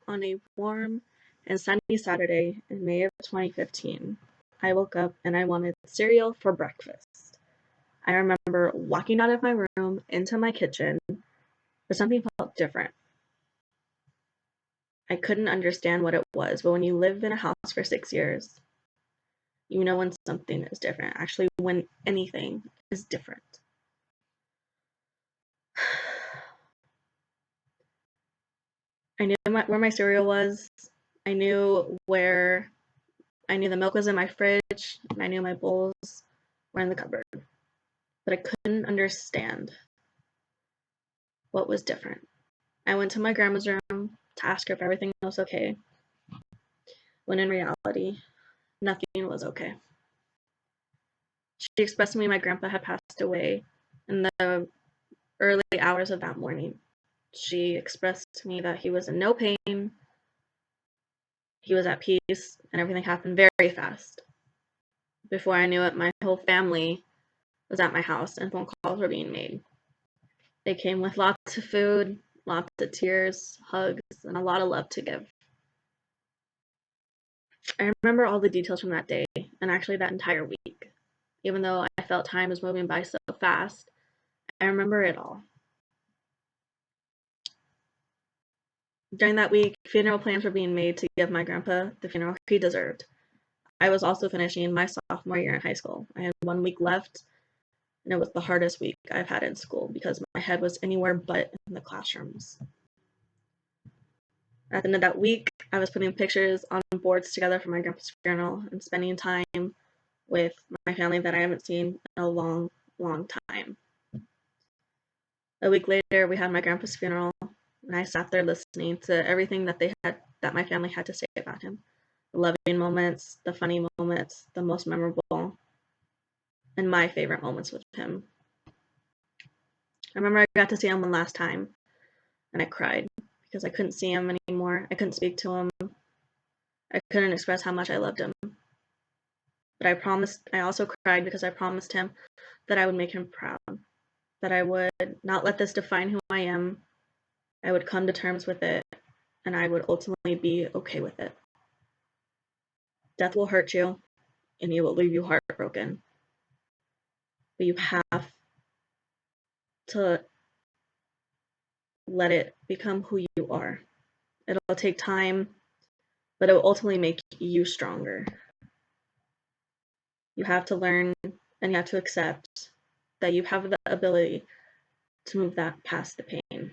On a warm and sunny Saturday in May of 2015, I woke up and I wanted cereal for breakfast. I remember walking out of my room into my kitchen, but something felt different. I couldn't understand what it was, but when you live in a house for 6 years, you know when something is different. Actually, when anything is different. I knew where my cereal was. I knew where I knew the milk was in my fridge, and I knew my bowls were in the cupboard. But I couldn't understand what was different. I went to my grandma's room to ask her if everything was okay, when in reality, nothing was okay. She expressed to me my grandpa had passed away in the early hours of that morning. She expressed to me that he was in no pain, he was at peace, and everything happened very fast. Before I knew it, my whole family was at my house and phone calls were being made. They came with lots of food, lots of tears, hugs, and a lot of love to give. I remember all the details from that day, and actually that entire week. Even though I felt time was moving by so fast, I remember it all. During that week, funeral plans were being made to give my grandpa the funeral he deserved. I was also finishing my sophomore year in high school. I had 1 week left, and it was the hardest week I've had in school because my head was anywhere but in the classrooms. At the end of that week, I was putting pictures on boards together for my grandpa's funeral and spending time with my family that I haven't seen in a long, long time. A week later, we had my grandpa's funeral, and I sat there listening to everything that my family had to say about him. The loving moments, the funny moments, the most memorable, and my favorite moments with him. I remember I got to see him one last time, and I cried because I couldn't see him anymore. I couldn't speak to him. I couldn't express how much I loved him. But I also cried because I promised him that I would make him proud, that I would not let this define who I am. I would come to terms with it, and I would ultimately be okay with it. Death will hurt you, and it will leave you heartbroken. But you have to let it become who you are. It'll take time, but it will ultimately make you stronger. You have to learn and you have to accept that you have the ability to move that past the pain.